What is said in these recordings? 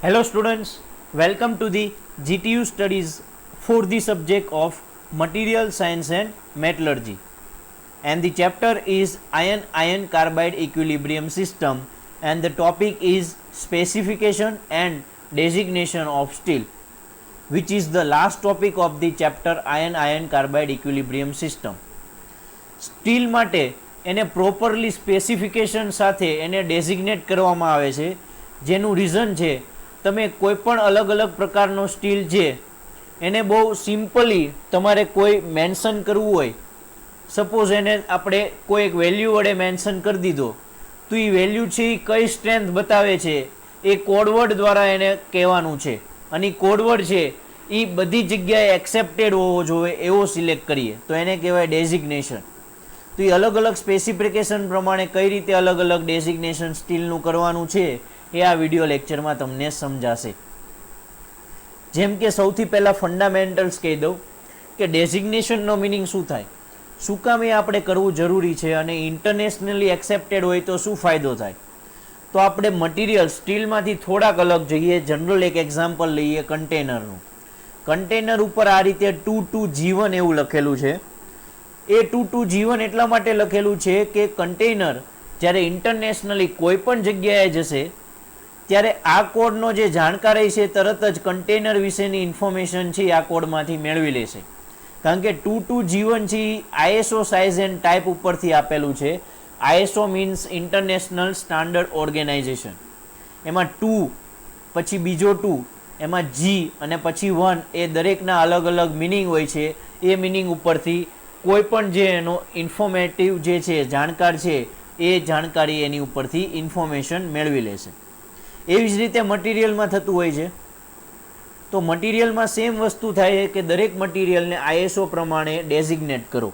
Hello students, welcome to the GTU studies for the subject of Material Science and Metallurgy, and the chapter is iron carbide equilibrium system, and the topic is specification and designation of steel, which is the last topic of the chapter iron carbide equilibrium system. Steel માટે એને properly specification સાથે એને designate કરવામાં આવે છે, જેનું reason છે તમે કોઈ પણ અલગ અલગ પ્રકારનો સ્ટીલ છે એને બહુ સિમ્પલી તમારે કોઈ મેન્શન કરવું હોય, સપોઝ એને આપણે કોઈ એક વેલ્યુ વડે મેન્શન કરી દીધો તો એ વેલ્યુ છે એ કઈ સ્ટ્રેન્થ બતાવે છે એ કોડવર્ડ દ્વારા એને કહેવાનું છે, અને કોડવર્ડ છે એ બધી જગ્યાએ એક્સેપ્ટેડ હોવો જોઈએ એવો સિલેક્ટ કરીએ તો એને કહેવાય ડેઝિગ્નેશન. તો એ અલગ અલગ સ્પેસિફિકેશન પ્રમાણે કઈ રીતે અલગ અલગ ડેઝિગ્નેશન સ્ટીલનું કરવાનું છે એ આ વિડીયો લેક્ચરમાં તમને સમજાશે. જેમ કે સૌથી પહેલાં ફંડામેન્ટલ્સ કહી દઉં કે ડેઝિગ્નેશનનો મિનિંગ શું થાય, શું કામ એ આપણે કરવું જરૂરી છે, અને ઇન્ટરનેશનલી એક્સેપ્ટેડ હોય તો શું ફાયદો થાય. તો આપણે મટીરિયલ સ્ટીલમાંથી થોડાક અલગ જોઈએ. જનરલ એક એક્ઝામ્પલ લઈએ કન્ટેનરનું. કન્ટેનર ઉપર આ રીતે 22G1 એવું લખેલું છે. એ 22G1 એટલા માટે લખેલું છે કે કન્ટેનર જ્યારે ઇન્ટરનેશનલી કોઈ પણ જગ્યાએ જશે ત્યારે આ કોડનો જે જાણકારી છે તરત જ કન્ટેનર વિશેની ઇન્ફોર્મેશન છે આ કોડમાંથી મેળવી લેશે, કારણ કે 22G1 છે ISO સાઇઝ એન્ડ ટાઈપ ઉપરથી આપેલું છે. ISO means international standard organisation. એમાં 2 પછી બીજો 2, એમાં G અને પછી 1 એ દરેકના અલગ અલગ મિનિંગ હોય છે. એ મિનિંગ ઉપરથી કોઈ પણ જે એનો ઇન્ફોર્મેટિવ જે છે જાણકાર છે એ જાણકારી એની ઉપરથી ઇન્ફોર્મેશન મેળવી લેશે. એવી જ રીતે મટીરિયલમાં થતું હોય છે. તો મટીરિયલમાં સેમ વસ્તુ થાય કે દરેક મટીરિયલને ISO પ્રમાણે ડેઝિગ્નેટ કરો.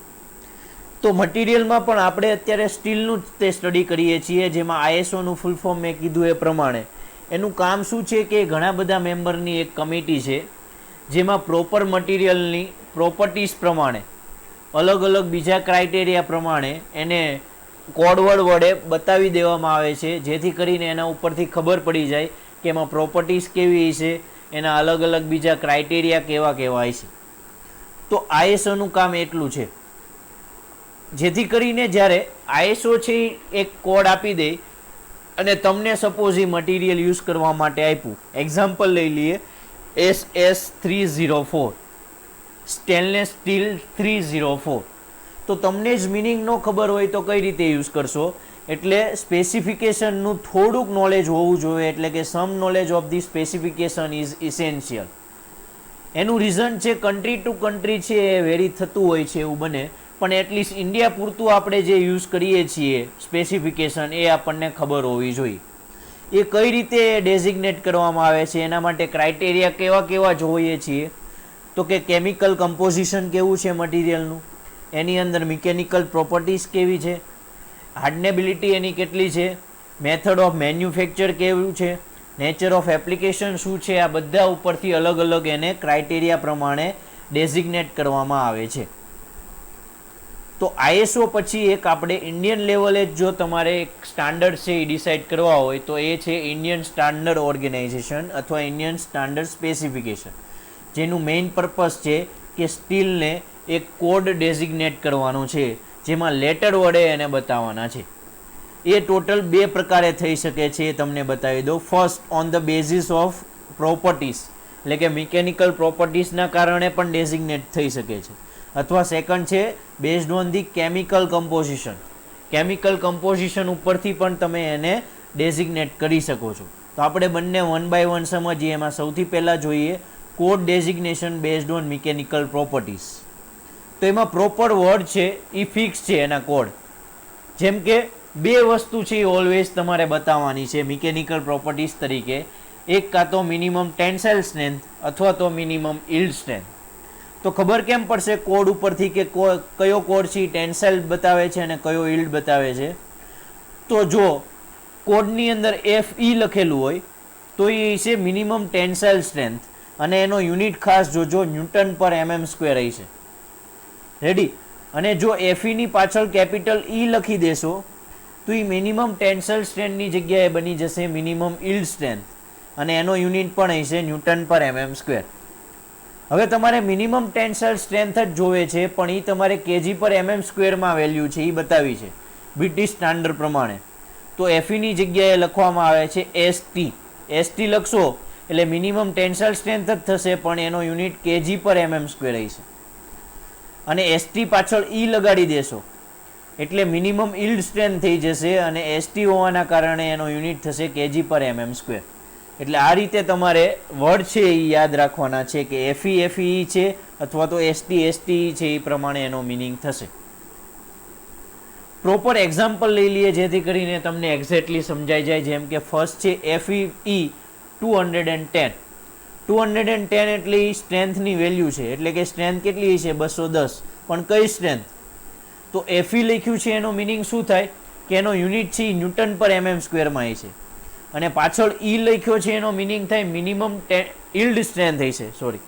તો મટીરિયલમાં પણ આપણે અત્યારે સ્ટીલનું જ તે સ્ટડી કરીએ છીએ, જેમાં ISOનું ફૂલ ફોર્મ મેં કીધું એ પ્રમાણે એનું કામ શું છે કે ઘણા બધા મેમ્બરની એક કમિટી છે, જેમાં પ્રોપર મટીરિયલની પ્રોપર્ટીઝ પ્રમાણે અલગ અલગ બીજા ક્રાઇટેરિયા પ્રમાણે એને કોડવર્ડ વડે બતાવી દેવામાં આવે છે, જેથી કરીને એના ઉપરથી ખબર પડી જાય કે એમાં પ્રોપર્ટીઝ કેવી છે, એના અલગ અલગ બીજા ક્રાઇટેરિયા કેવા કહેવાય છે. તો ISOનું કામ એટલું છે, જેથી કરીને જ્યારે ISO છે એક કોડ આપી દે અને તમને સપોઝ એ મટીરિયલ યુઝ કરવા માટે આપ્યું. એક્ઝામ્પલ લઈ લઈએ SS304, સ્ટેનલેસ સ્ટીલ 304. તો તમને જ મિનિંગ ન ખબર હોય તો કઈ રીતે યુઝ કરશો, એટલે સ્પેસિફિકેશનનું થોડુંક નોલેજ હોવું જોઈએ, એટલે કે some knowledge of the specification is essential. એનું રીઝન છે કન્ટ્રી ટુ કન્ટ્રી છે એ વેરી થતું હોય છે એવું બને, પણ એટલીસ્ટ ઇન્ડિયા પૂરતું આપણે જે યુઝ કરીએ છીએ સ્પેસિફિકેશન એ આપણને ખબર હોવી જોઈએ. એ કઈ રીતે ડેઝિગ્નેટ કરવામાં આવે છે, એના માટે ક્રાઇટેરિયા કેવા કેવા જોઈએ છીએ, તો કે કેમિકલ કમ્પોઝિશન કેવું છે મટીરિયલનું, એની અંદર મિકેનિકલ પ્રોપર્ટીઝ કેવી છે, હાર્ડનેબિલિટી એની કેટલી છે, મેથડ ઓફ મેન્યુફેક્ચર કેવું છે, નેચર ઓફ એપ્લિકેશન શું છે, આ બધા ઉપરથી અલગ અલગ એને ક્રાઇટેરિયા પ્રમાણે ડેઝિગ્નેટ કરવામાં આવે છે. તો ISO પછી એક આપણે ઇન્ડિયન લેવલે જો તમારે એક સ્ટાન્ડર્ડ છે એ ડિસાઇડ કરવા હોય તો એ છે ઇન્ડિયન સ્ટાન્ડર્ડ ઓર્ગેનાઇઝેશન અથવા ઇન્ડિયન સ્ટાન્ડર્ડ સ્પેસિફિકેશન, જેનું મેઇન પર્પઝ છે કે સ્ટીલને એક કોડ ડેઝિગ્નેટ કરવાનો છે, જેમાં લેટર વડે એને બતાવવાના છે. એ ટોટલ 2 પ્રકારે થઈ શકે છે, એ તમને બતાવી દો. First, on the basis of properties, એટલે કે મિકેનિકલ પ્રોપર્ટીઝના કારણે પણ ડેઝિગ્નેટ થઈ શકે છે, અથવા સેકન્ડ છે based on the chemical composition. Chemical composition ઉપરથી પણ તમે એને ડેઝિગ્નેટ કરી શકો છો. તો આપણે બંને 1 by 1 સમજીએ. એમાં સૌથી પહેલાં જોઈએ code designation based on mechanical properties. તો એમાં પ્રોપર વર્ડ છે એ ફિક્સ છે એના કોડ. જેમ કે 2 વસ્તુ છે એ ઓલવેઝ તમારે બતાવવાની છે મિકેનિકલ પ્રોપર્ટીઝ તરીકે. એક કાં તો મિનિમમ ટેન્સાઇલ સ્ટ્રેન્થ અથવા તો મિનિમમ યીલ્ડ સ્ટ્રેન્થ. તો ખબર કેમ પડશે કોડ ઉપરથી કે કયો કોડ છે ટેન્સાઇલ બતાવે છે અને કયો યીલ્ડ બતાવે છે? તો જો કોડની અંદર FE લખેલું હોય તો એ છે મિનિમમ ટેન્સાઇલ સ્ટ્રેન્થ, અને એનો યુનિટ ખાસ જોજો ન્યૂટન પર mm² હશે. રેડી? અને જો FE ની પાછળ કેપિટલ E લખી દેશો તો એ મિનિમમ ટેન્સાઇલ સ્ટ્રેન્થની જગ્યાએ બની જશે મિનિમમ યીલ્ડ સ્ટ્રેન્થ. અને એનો યુનિટ પણ હશે ન્યૂટન પર mm સ્ક્વેર. હવે તમારે મિનિમમ ટેન્સાઇલ સ્ટ્રેન્થ જ જોવે છે, પણ એ તમારે કેજી પર mm સ્ક્વેરમાં વેલ્યુ છે એ બતાવી છે બ્રિટિશ સ્ટાન્ડર્ડ પ્રમાણે. તો એફઈની જગ્યાએ લખવામાં આવે છે એસટી. એસટી લખશો એટલે મિનિમમ ટેન્સાઇલ સ્ટ્રેન્થ જ થશે, પણ એનો યુનિટ કેજી પર mm સ્ક્વેર હશે. અને એસટી પાછળ ઈ લગાડી દેશો એટલે મિનિમમ યીલ્ડ સ્ટ્રેન્થ થઈ જશે, અને એસટી હોવાના કારણે એનો યુનિટ થશે કેજી પર mm સ્ક્વેર. એટલે આ રીતે તમારે વર્ડ છે એ યાદ રાખવાના છે કે એફઈ એફઈ છે અથવા તો એસટી એસટી છે, એ પ્રમાણે એનો મિનિંગ થશે. પ્રોપર એક્ઝામ્પલ લઈ લઈએ જેથી કરીને તમને એક્ઝેક્ટલી સમજાઈ જાય. જેમ કે ફર્સ્ટ છે એફઈ 210. 210 એટલે સ્ટ્રેન્થની વેલ્યુ છે, એટલે કે સ્ટ્રેન્થ કેટલી છે 210, પણ કઈ સ્ટ્રેન્થ? તો એફઈ લખ્યું છે એનો મિનિંગ શું થાય કે એનો યુનિટ છે ન્યૂટન પર mm સ્ક્વેરમાં છે, અને પાછળ ઈ લખ્યો છે એનો મિનિંગ થાય મિનિમમ યીલ્ડ સ્ટ્રેન્થ હશે. સોરી,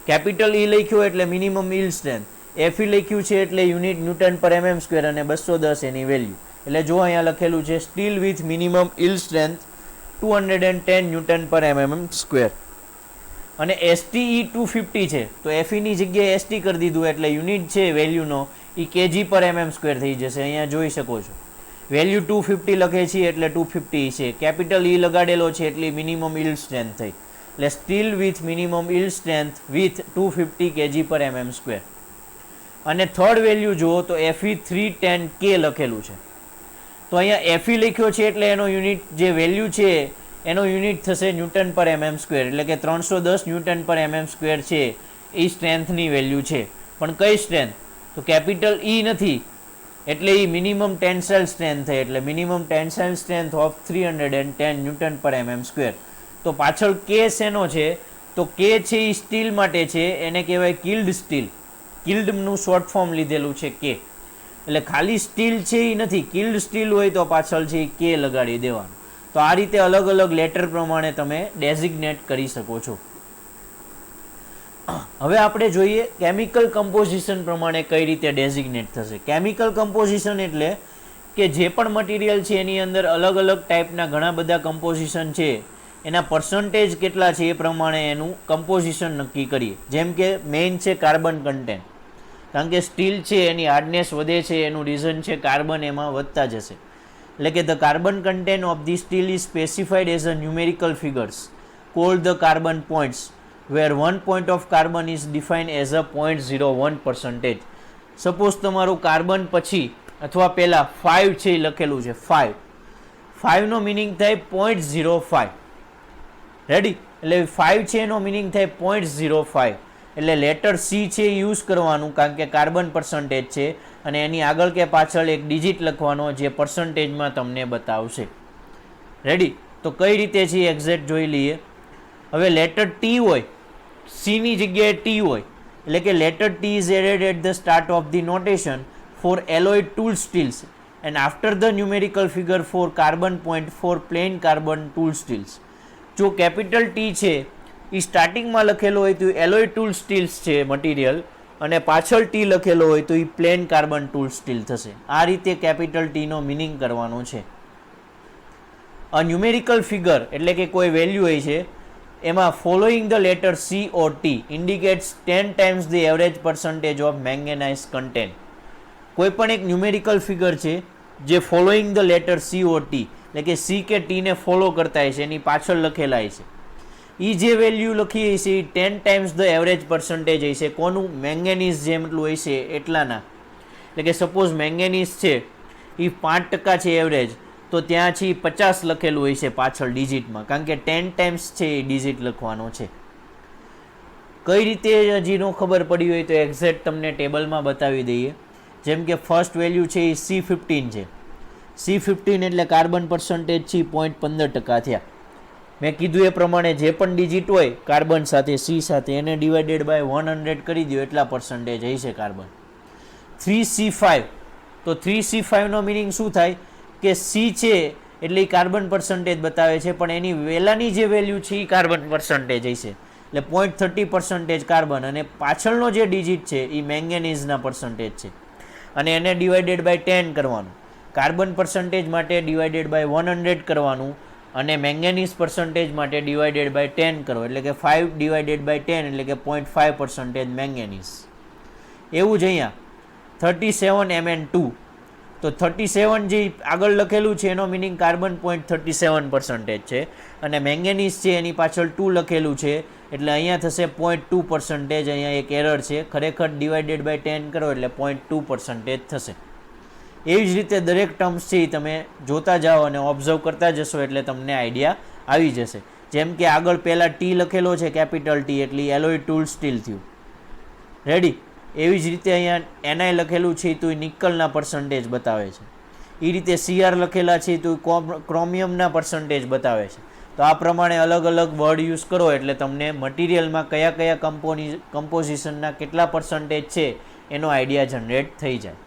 કેપિટલ ઈ લખ્યો એટલે મિનિમમ યીલ્ડ સ્ટ્રેન્થ, એફઈ લખ્યું છે એટલે યુનિટ ન્યૂટન પર mm સ્ક્વેર અને 210 એની વેલ્યુ. એટલે જો અહીંયા લખેલું છે steel with minimum yield strength 210 newton પર mm સ્ક્વેર. અને એસટી 250 છે, તો એફઈની જગ્યાએ એસટી કરી દીધું એટલે યુનિટ છે વેલ્યુનો એ કેજી પર mm સ્ક્વેર થઈ જશે. અહીંયા જોઈ શકો છો વેલ્યુ 250 લખે છે એટલે 250 છે, કેપિટલ ઈ લગાડેલો છે એટલે મિનિમમ યીલ્ડ સ્ટ્રેન્થ થઈ, એટલે steel with minimum yield strength with 250 KG પર mm સ્ક્વેર. અને થર્ડ વેલ્યુ જુઓ તો એફઈ 310K લખેલું છે, તો અહીંયા એફઈ લખ્યો છે એટલે એનો યુનિટ જે વેલ્યુ છે એનો યુનિટ થશે ન્યૂટન પર mm સ્ક્વેર, એટલે કે 310 ન્યૂટન પર mm સ્ક્વેર છે એ સ્ટ્રેન્થની વેલ્યુ છે. પણ કઈ સ્ટ્રેન્થ? તો કેપિટલ ઈ નથી એટલે એ મિનિમમ ટેન્સાઇલ સ્ટ્રેન્થ થઈ, એટલે minimum tensile strength of 310 newton પર mm સ્ક્વેર. તો પાછળ કે શેનો છે? તો કે છે એ સ્ટીલ માટે છે, એને કહેવાય કિલ્ડ સ્ટીલ. કિલ્ડનું શોર્ટ ફોર્મ લીધેલું છે કે, એટલે ખાલી સ્ટીલ છે એ નથી, કિલ્ડ સ્ટીલ હોય તો પાછળ છે એ કે લગાડી દેવાનું. તો આ રીતે અલગ અલગ લેટર પ્રમાણે તમે ડેઝિગ્નેટ કરી શકો છો. હવે આપણે જોઈએ કેમિકલ કમ્પોઝિશન પ્રમાણે કઈ રીતે ડેઝિગ્નેટ થશે. કેમિકલ કમ્પોઝિશન એટલે કે જે પણ મટીરિયલ છે એની અંદર અલગ અલગ ટાઈપના ઘણા બધા કમ્પોઝિશન છે, એના પર્સન્ટેજ કેટલા છે એ પ્રમાણે એનું કમ્પોઝિશન નક્કી કરીએ. જેમ કે મેઇન છે કાર્બન કન્ટેન્ટ, કારણ કે સ્ટીલ છે એની હાર્ડનેસ વધે છે, એનું રીઝન છે કાર્બન એમાં વધતા જશે. એટલે કે the carbon content of the steel is specified as a numerical figures cold the carbon points, where 1 point of carbon is defined as a 0.01%. Suppose તમારું કાર્બન પછી અથવા પહેલા 5 છે એ લખેલું છે, 5 નો મિનિંગ થાય 0.05. રેડી? એટલે 5 છે એનો મિનિંગ થાય 0.05, એટલે લેટર સી છે યુઝ કરવાનું કારણ કે કાર્બન પર્સન્ટેજ છે, અને એની આગળ કે પાછળ એક ડિજિટ લખવાનો જે પર્સન્ટેજમાં તમને બતાવશે. રેડી? તો કઈ રીતે છે એક્ઝેક્ટ જોઈ લઈએ. હવે લેટર ટી હોય, સીની જગ્યાએ ટી હોય, એટલે કે letter T is added at the start of the notation for alloy tool steels and after the numerical figure for carbon point for plain carbon tool steels. જો કેપિટલ ટી છે એ સ્ટાર્ટિંગમાં લખેલો હોય તો એલોય ટૂલ સ્ટીલ્સ છે material, અને પાછળ ટી લખેલો હોય તો એ પ્લેન કાર્બન ટૂલ સ્ટીલ થશે. આ રીતે કેપિટલ ટીનો મિનિંગ કરવાનો છે. અ ન્યુમેરિકલ ફિગર એટલે કે કોઈ વેલ્યુ હોય છે, એમાં following the letter C or T indicates 10 times the average percentage of manganese content. કોઈ પણ એક ન્યુમેરિકલ ફિગર છે જે following the letter C or T એટલે કે સી કે ટીને ફોલો કરતા હશે, એની પાછળ લખેલા હશે, એ જે વેલ્યુ લખી હશે એ 10 times ધ એવરેજ પર્સન્ટેજ હશે. કોનું? મેંગેનીઝ જેટલું હશે એટલાના. એટલે કે સપોઝ મેંગેનીઝ છે એ 5% છે એવરેજ, તો ત્યાં છે 50 લખેલું હોય છે પાછળ ડિજિટમાં, કારણ કે 10 times છે એ ડિજિટ લખવાનો છે. કઈ રીતે હજી નો ખબર પડી હોય તો એક્ઝેક્ટ તમને ટેબલમાં બતાવી દઈએ. જેમ કે ફર્સ્ટ વેલ્યુ છે એ C15 છે. C15 એટલે કાર્બન પર્સન્ટેજ છે 0.15% થયા. મેં કીધું એ પ્રમાણે જે પણ ડિજિટ હોય કાર્બન સાથે સી સાથે એને ડિવાઇડેડ બાય 100 કરી દો, એટલા પર્સન્ટેજ હશે કાર્બન. 3C5, તો 3C5 નો મિનિંગ શું થાય કે સી છે એટલે એ કાર્બન પર્સન્ટેજ બતાવે છે, પણ એની પહેલાની જે વેલ્યુ છે એ કાર્બન પર્સન્ટેજ હશે, એટલે 0.30% કાર્બન, અને પાછળનો જે ડિજિટ છે એ મેંગેનીઝના પર્સન્ટેજ છે, અને એને ડિવાઇડેડ બાય 10 કરવાનું. કાર્બન પર્સન્ટેજ માટે ડિવાઇડેડ બાય 100 કરવાનું, અને મેંગેનીઝ પર્સન્ટેજ માટે ડિવાઇડેડ બાય 10 કરો, એટલે કે 5 ડિવાઇડેડ બાય 10 એટલે કે 0.5% મેંગેનીઝ. એવું જ અહીંયા 37 Mn2, તો 37 જે આગળ લખેલું છે એનો મિનિંગ કાર્બન 0.37% છે, અને મેંગેનીઝ છે એની પાછળ 2 લખેલું છે એટલે અહીંયા થશે 0.2%. અહીંયા એક એરર છે, ખરેખર ડિવાઇડેડ બાય 10 કરો એટલે 0.2% થશે. એવી જ રીતે દરેક ટર્મ્સ છે તમે જોતા જાઓ અને ઓબ્ઝર્વ કરતા જશો એટલે તમને આઈડિયા આવી જશે. જેમ કે આગળ પહેલાં ટી લખેલો છે, કેપિટલ ટી, એટલે એલોય ટૂલ સ્ટીલ થયું. રેડી. એવી જ રીતે અહીંયા એનઆઈ લખેલું છે તો એ નિકલના પર્સન્ટેજ બતાવે છે. એ રીતે સીઆર લખેલા છે તો ક્રોમિયમના પર્સન્ટેજ બતાવે છે. તો આ પ્રમાણે અલગ અલગ વર્ડ યુઝ કરો એટલે તમને મટીરિયલમાં કયા કયા કમ્પોઝિશનના કેટલા પર્સન્ટેજ છે એનો આઈડિયા જનરેટ થઈ જાય.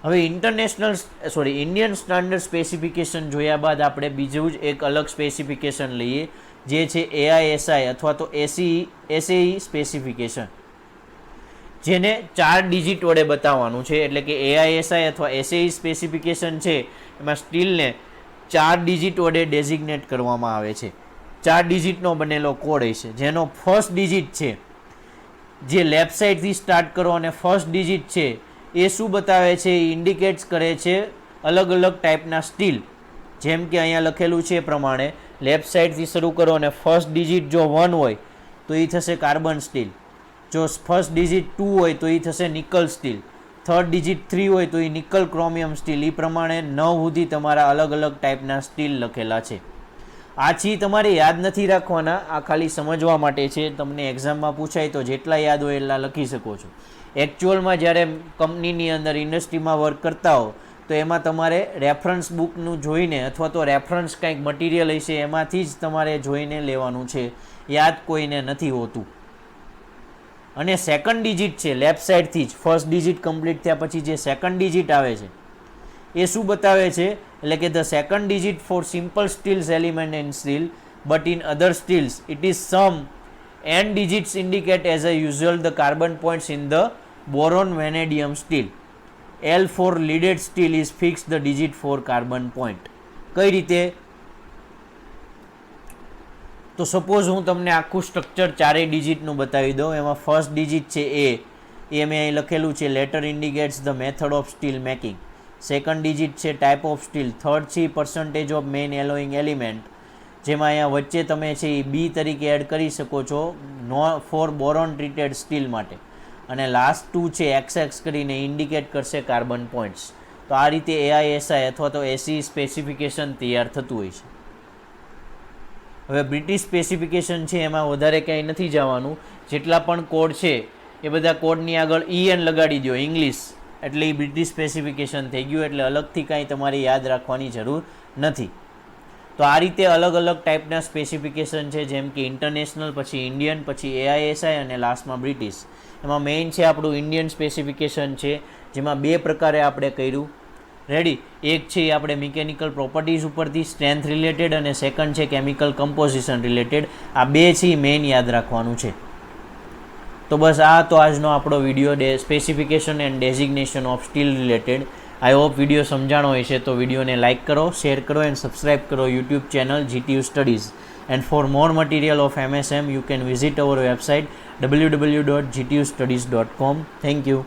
હવે ઇન્ડિયન સ્ટાન્ડર્ડ સ્પેસિફિકેશન જોયા બાદ આપણે બીજું જ એક અલગ સ્પેસિફિકેશન લઈએ, જે છે AISI અથવા તો SAE સ્પેસિફિકેશન, જેને 4 ડિજિટ વડે બતાવવાનું છે. એટલે કે AISI અથવા SAE સ્પેસિફિકેશન છે એમાં સ્ટીલને 4 ડિજિટ વડે ડેઝિગ્નેટ કરવામાં આવે છે. 4 ડિજિટનો બનેલો કોડ છે, જેનો ફર્સ્ટ ડિજિટ છે જે લેફ્ટ સાઈડથી સ્ટાર્ટ કરો અને ફર્સ્ટ ડિજિટ છે એ શું બતાવે છે, એ ઇન્ડિકેટ્સ કરે છે અલગ અલગ ટાઈપના સ્ટીલ. જેમ કે અહીંયા લખેલું છે એ પ્રમાણે લેફ્ટ સાઈડથી શરૂ કરો અને ફર્સ્ટ ડિજિટ જો 1 હોય તો એ થશે કાર્બન સ્ટીલ, જો ફર્સ્ટ ડિજિટ 2 હોય તો એ થશે નિકલ સ્ટીલ, થર્ડ ડિજિટ 3 હોય તો એ નિકલ ક્રોમિયમ સ્ટીલ. એ પ્રમાણે 9 સુધી તમારા અલગ અલગ ટાઈપના સ્ટીલ લખેલા છે. આ છે તમારે યાદ નથી રાખવાના, આ ખાલી સમજવા માટે છે. તમને એક્ઝામમાં પૂછાય તો જેટલા યાદ હોય એટલા લખી શકો છો. એકચ્યુઅલમાં જ્યારે કંપનીની અંદર ઇન્ડસ્ટ્રીમાં વર્ક કરતા હો તો એમાં તમારે રેફરન્સ બુકનું જોઈને અથવા તો રેફરન્સ કંઈક મટીરિયલ હશે એમાંથી જ તમારે જોઈને લેવાનું છે, યાદ કોઈને નથી હોતું. અને સેકન્ડ ડિજિટ છે લેફ્ટ સાઈડથી જ, ફર્સ્ટ ડિજિટ કમ્પ્લીટ થયા પછી જે સેકન્ડ ડિજિટ આવે છે એ શું બતાવે છે, એટલે કે the second digit for simple steels element in steel but in other steels it is some n digits indicate as a usual the carbon points in the boron vanadium steel. L for leaded steel is fixed the digit for carbon point. કઈ રીતે? તો suppose હું તમને આખું structure 4 ડિજિટનું બતાવી દઉં. એમાં first digit છે એ મેં અહીં લખેલું છે letter indicates the method of steel making. Second digit છે ટાઈપ ઓફ સ્ટીલ. થર્ડ છે પર્સન્ટેજ ઓફ મેઇન એલોઈંગ એલિમેન્ટ, જેમાં અહીંયા વચ્ચે તમે છે એ બી તરીકે એડ કરી શકો છો ફોર બોરોન ટ્રીટેડ સ્ટીલ માટે. અને લાસ્ટ 2 છે XX કરીને ઇન્ડિકેટ કરશે કાર્બન પોઈન્ટ્સ. તો આ રીતે AISI અથવા તો SAE સ્પેસિફિકેશન તૈયાર થતું હોય છે. હવે બ્રિટિશ સ્પેસિફિકેશન છે એમાં વધારે કંઈ નથી જવાનું. જેટલા પણ કોડ છે એ બધા કોડની આગળ EN લગાડી દો ઇંગ્લિશ, એટલે એ બ્રિટિશ સ્પેસિફિકેશન થઈ ગયું. એટલે અલગથી કાંઈ તમારે યાદ રાખવાની જરૂર નથી. તો આ રીતે અલગ અલગ ટાઈપના સ્પેસિફિકેશન છે, જેમ કે ઇન્ટરનેશનલ, પછી ઇન્ડિયન, પછી AISI અને લાસ્ટમાં બ્રિટિશ. એમાં મેઇન છે આપણું ઇન્ડિયન સ્પેસિફિકેશન છે, જેમાં 2 પ્રકારે આપણે કર્યું. રેડી. એક છે એ આપણે મિકેનિકલ પ્રોપર્ટીઝ ઉપરથી સ્ટ્રેન્થ રિલેટેડ, અને સેકન્ડ છે કેમિકલ કમ્પોઝિશન રિલેટેડ. આ 2 છે એ મેઇન યાદ રાખવાનું છે. તો બસ આ તો આજનો આપણો video specification and designation of steel related. I hope video સમજાણો હશે. તો વિડીયોને લાઇક કરો, શેર કરો એન્ડ સબસ્ક્રાઇબ કરો YouTube channel GTU Studies. And for more material of MSM, you can visit our website www.gtustudies.com. Thank you.